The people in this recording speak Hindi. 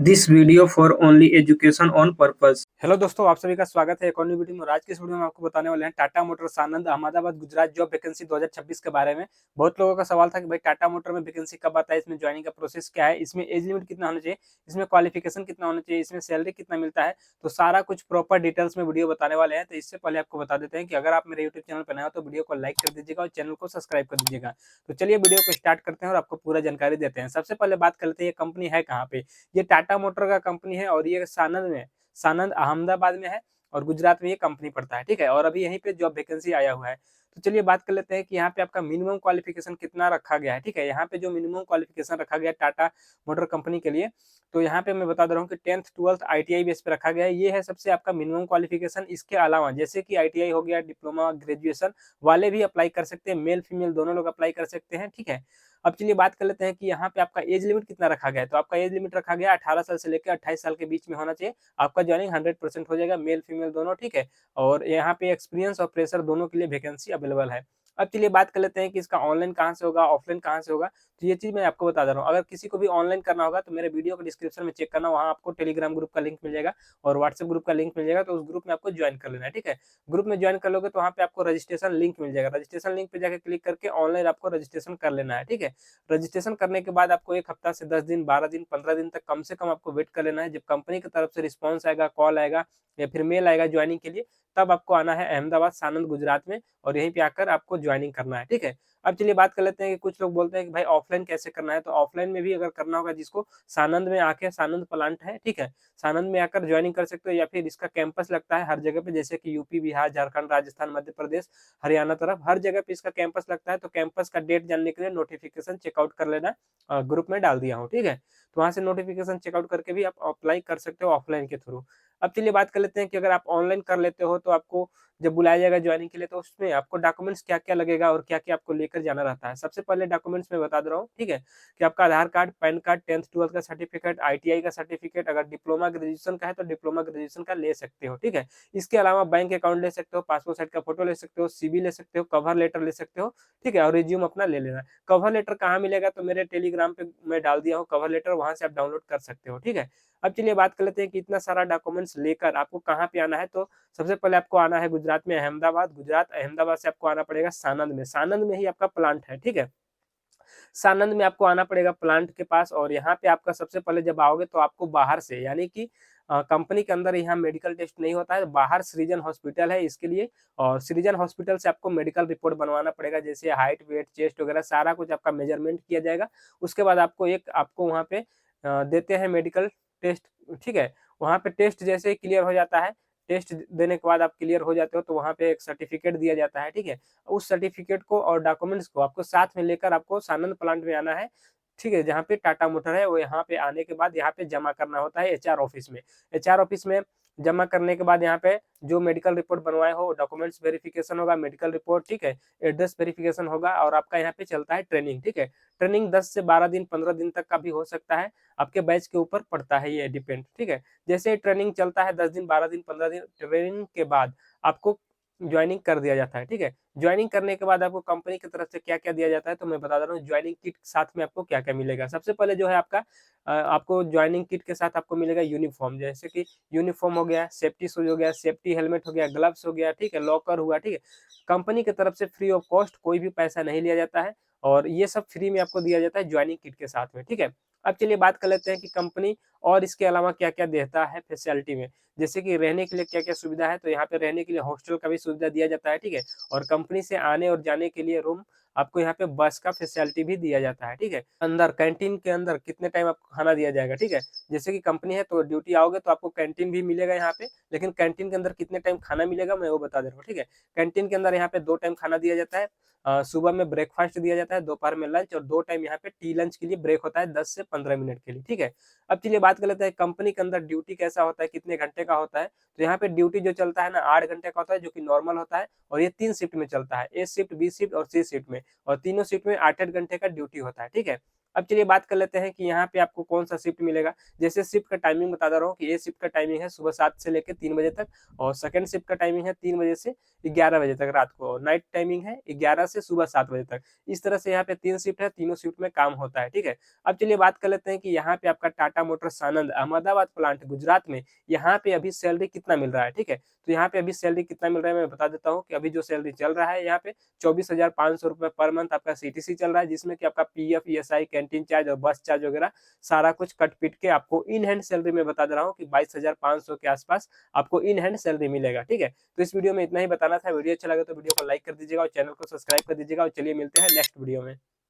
This video for only education on purpose। Hello दोस्तों, आप सभी का स्वागत है एक और नई वीडियो में। आज की इस वीडियो में आपको बताने वाले हैं टाटा मोटर्स आनंद अहमदाबाद गुजरात जॉब वैकेंसी 2026 के बारे में। बहुत लोगों का सवाल था कि भाई टाटा मोटर में वैकेंसी कब आता है, इसमें ज्वाइनिंग का प्रोसेस क्या है, इसमें एज लिमिट कितना होना चाहिए, इसमें क्वालिफिकेशन कितना होना चाहिए, इसमें सैलरी कितना मिलता है। तो सारा कुछ प्रॉपर डिटेल्स में वीडियो बताने वाले हैं। तो इससे पहले आपको बता देते हैं कि अगर आप मेरे यूट्यूब चैनल पर नए हो तो वीडियो को लाइक कर दीजिएगा और चैनल को सब्सक्राइब कर दीजिएगा। तो चलिए वीडियो को स्टार्ट करते हैं और आपको पूरा जानकारी देते हैं। सबसे पहले बात कर लेते हैं ये कंपनी है कहाँ पे। ये टाटा मोटर का कंपनी है और ये सानंद में, सानंद अहमदाबाद में है और गुजरात में ये कंपनी पड़ता है, ठीक है। और अभी यहीं पे जॉब वैकेंसी आया हुआ है। तो चलिए बात कर लेते हैं कि यहाँ पे आपका मिनिमम क्वालिफिकेशन कितना रखा गया है, ठीक है। यहाँ पे जो मिनिमम क्वालिफिकेशन रखा गया है टाटा मोटर कंपनी के लिए, तो यहाँ पे मैं बता दे रहा हूँ कि 10th 12th ITI बेस पे रखा गया है। ये है सबसे आपका मिनिमम क्वालिफिकेशन। इसके अलावा जैसे कि ITI हो गया, डिप्लोमा, ग्रेजुएशन वाले भी अप्लाई कर सकते हैं, मेल फीमेल दोनों लोग अप्लाई कर सकते हैं, ठीक है। अब चलिए बात कर लेते हैं कि यहाँ पे आपका एज लिमिट कितना रखा गया है। तो आपका एज लिमिट रखा गया 18 साल से लेकर 28 साल के बीच में होना चाहिए। आपका ज्वाइनिंग 100% हो जाएगा, मेल फीमेल दोनों, ठीक है। और यहाँ पे एक्सपीरियंस और प्रेशर दोनों के लिए वैकेंसी अवेलेबल है। अब चलिए बात कर लेते हैं कि इसका ऑनलाइन कहाँ से होगा, ऑफलाइन कहाँ से होगा। तो ये चीज मैं आपको बता दे रहा हूँ। अगर किसी को भी ऑनलाइन करना होगा तो मेरे वीडियो को डिस्क्रिप्शन में चेक करना, वहाँ आपको टेलीग्राम ग्रुप का लिंक मिल जाएगा और व्हाट्सएप ग्रुप का लिंक मिल जाएगा। तो उस ग्रुप में आपको ज्वाइन कर लेना है, ठीक है। ग्रुप में ज्वाइन कर लोगे तो वहाँ पे आपको रजिस्ट्रेशन लिंक मिल जाएगा। रजिस्ट्रेशन लिंक पे जाकर क्लिक करके ऑनलाइन आपको रजिस्ट्रेशन कर लेना है, ठीक है। रजिस्ट्रेशन करने के बाद आपको 1 हफ्ता से 10 दिन, 12 दिन, 15 दिन तक कम से कम आपको वेट कर लेना है। जब कंपनी की तरफ से रिस्पॉन्स आएगा, कॉल आएगा या फिर मेल आएगा ज्वाइनिंग के लिए, तब आपको आना है अहमदाबाद सानंद गुजरात में और यहीं पे आकर आपको ज्वाइनिंग करना है, ठीक है। अब चलिए बात कर लेते हैं कि कुछ लोग बोलते हैं कि भाई ऑफलाइन कैसे करना है। तो ऑफलाइन में भी अगर करना होगा जिसको, सानंद में आके, सानंद प्लांट है, ठीक है, सानंद में आकर ज्वाइनिंग कर सकते हो या फिर इसका कैंपस लगता है हर जगह पे, जैसे कि यूपी, बिहार, झारखंड, राजस्थान, मध्य प्रदेश, हरियाणा तरफ हर जगह पे इसका कैंपस लगता है। तो कैंपस का डेट जानने के लिए नोटिफिकेशन चेकआउट कर लेना, ग्रुप में डाल दिया हूँ, ठीक है। तो वहां से नोटिफिकेशन चेकआउट करके भी आप अप्लाई कर सकते हो ऑफलाइन के थ्रू। अब चलिए बात कर लेते हैं कि अगर आप ऑनलाइन कर लेते हो तो आपको जब बुलाया जाएगा ज्वाइनिंग के लिए तो उसमें आपको डॉक्यूमेंट्स क्या-क्या लगेगा और क्या-क्या आपको लेकर जाना रहता है। सबसे पहले डॉक्यूमेंट्स मैं बता दे रहा हूँ, ठीक है, कि आपका आधार card, pan card, 10th 12th का सर्टिफिकेट, ITI का सर्टिफिकेट, अगर डिप्लोमा ग्रेजुएशन का है तो डिप्लोमा ग्रेजुएशन का ले सकते हो, ठीक है। इसके अलावा बैंक अकाउंट ले सकते हो, पासपोर्ट साइज का फोटो ले सकते हो, CV ले सकते हो, कवर लेटर ले सकते हो, ठीक है, और रिज्यूम अपना ले लेना। कवर लेटर कहाँ मिलेगा, तो मेरे टेलीग्राम पे मैं डाल दिया हूँ कवर लेटर, वहां से आप डाउनलोड कर सकते हो, ठीक है। अब चलिए बात कर लेते हैं कि इतना सारा डॉक्यूमेंट्स लेकर आपको कहाँ पे आना है। तो सबसे पहले आपको आना है गुजरात में अहमदाबाद, गुजरात अहमदाबाद से आपको आना पड़ेगा सानंद में, सानंद में ही आपका प्लांट है, ठीक है। सानंद में आपको आना पड़ेगा प्लांट के पास और यहाँ पे आपका सबसे पहले जब आओगे तो आपको बाहर से, यानी कि कंपनी के अंदर यहाँ मेडिकल टेस्ट नहीं होता है, बाहर सृजन हॉस्पिटल है इसके लिए। और सृजन हॉस्पिटल से आपको मेडिकल रिपोर्ट बनवाना पड़ेगा, जैसे हाइट, वेट, चेस्ट वगैरह सारा कुछ आपका मेजरमेंट किया जाएगा। उसके बाद आपको आपको वहाँ पे देते हैं मेडिकल टेस्ट, ठीक है। वहाँ पे टेस्ट जैसे ही क्लियर हो जाता है, टेस्ट देने के बाद आप क्लियर हो जाते हो तो वहाँ पे एक सर्टिफिकेट दिया जाता है, ठीक है। उस सर्टिफिकेट को और डॉक्यूमेंट्स को आपको साथ में लेकर आपको सानंद प्लांट में आना है, ठीक है, जहाँ पे टाटा मोटर है। वो यहाँ पे आने के बाद यहाँ पे जमा करना होता है HR ऑफिस में। HR ऑफिस में जमा करने के बाद यहाँ पे जो मेडिकल रिपोर्ट बनवाए हो, डॉक्यूमेंट्स वेरिफिकेशन होगा, मेडिकल रिपोर्ट, ठीक है, एड्रेस वेरिफिकेशन होगा और आपका यहाँ पे चलता है ट्रेनिंग, ठीक है। ट्रेनिंग 10 से 12 दिन, 15 दिन तक का भी हो सकता है, आपके बैच के ऊपर पड़ता है, ये डिपेंड, ठीक है। जैसे ट्रेनिंग चलता है 10 दिन, 12 दिन, 15 दिन, ट्रेनिंग के बाद आपको ज्वाइनिंग कर दिया जाता है, ठीक है। ज्वाइनिंग करने के बाद आपको कंपनी की तरफ से क्या-क्या दिया जाता है तो मैं बता दे रहा हूँ ज्वाइनिंग किट साथ में आपको क्या-क्या मिलेगा। सबसे पहले जो है आपका आपको ज्वाइनिंग किट के साथ आपको मिलेगा यूनिफ़ॉर्म, जैसे कि यूनिफ़ॉर्म हो गया, सेफ्टी शूज़ हो गया, सेफ्टी हेलमेट हो गया, ग्लव्स हो गया, ठीक है, लॉकर हुआ, ठीक है। कंपनी की तरफ से फ्री ऑफ कॉस्ट कोई भी पैसा नहीं लिया जाता है और ये सब फ्री में आपको दिया जाता है ज्वाइनिंग किट के साथ में, ठीक है। अब चलिए बात कर लेते हैं कि कंपनी और इसके अलावा क्या-क्या देता है फैसिलिटी में। जैसे कि रहने के लिए क्या-क्या सुविधा है, तो यहाँ पे रहने के लिए हॉस्टल का भी सुविधा दिया जाता है, ठीक है। और कंपनी से आने और जाने के लिए रूम, आपको यहाँ पे बस का फैसिलिटी भी दिया जाता है, ठीक है। अंदर कैंटीन के अंदर कितने टाइम आपको खाना दिया जाएगा, ठीक है। जैसे कि कंपनी है तो ड्यूटी आओगे तो आपको कैंटीन भी मिलेगा यहाँ पे, लेकिन कैंटीन के अंदर कितने टाइम खाना मिलेगा मैं वो बता दे रहा हूँ, ठीक है। कैंटीन के अंदर यहाँ पे 2 टाइम खाना दिया जाता है। सुबह में ब्रेकफास्ट दिया जाता है, दोपहर में लंच और 2 टाइम यहाँ पे टी लंच के लिए ब्रेक होता है 10 से 15 मिनट के लिए, ठीक है। अब चलिए बात कर लेते हैं कंपनी के अंदर ड्यूटी कैसा होता है, कितने घंटे का होता है। तो यहाँ पे ड्यूटी जो चलता है ना 8 घंटे का होता है, जो कि नॉर्मल होता है और ये 3 शिफ्ट में चलता है, A शिफ्ट, B शिफ्ट और C शिफ्ट में, और तीनों शिफ्ट में 8-8 घंटे का ड्यूटी होता है, ठीक है। अब चलिए बात कर लेते हैं कि यहाँ पे आपको कौन सा शिफ्ट मिलेगा। जैसे शिफ्ट का टाइमिंग बता दे रहा हूँ कि ए शिफ्ट का टाइमिंग है सुबह 7 से लेकर 3 बजे तक, और सेकंड शिफ्ट का टाइमिंग है 3 बजे से 11 बजे तक रात को, और नाइट टाइमिंग है 11 से सुबह 7 बजे तक। इस तरह से यहाँ पे 3 शिफ्ट है, तीनों शिफ्ट में काम होता है, ठीक है। अब चलिए बात कर लेते हैं कि यहाँ पे आपका टाटा मोटर्स सानंद अहमदाबाद प्लांट गुजरात में यहाँ पे अभी सैलरी कितना मिल रहा है, ठीक है। तो यहाँ पे अभी सैलरी कितना मिल रहा है मैं बता देता हूँ कि अभी जो सैलरी चल रहा है यहाँ पे 24,500 रुपए पर मंथ आपका सीटीसी चल रहा है, जिसमें कि आपका पीएफ, ईएसआई, कैंटीन चार्ज और बस चार्ज वगैरह सारा कुछ कट पीट के आपको इन हैंड सैलरी में बता दे रहा हूँ कि 22,500 के आसपास आपको इन हैंड सैलरी मिलेगा, ठीक है। तो इस वीडियो में इतना ही बताना था। वीडियो अच्छा लगा तो वीडियो को लाइक कर दीजिएगा और चैनल को सब्सक्राइब कर दीजिएगा, और चलिए मिलते हैं नेक्स्ट वीडियो में।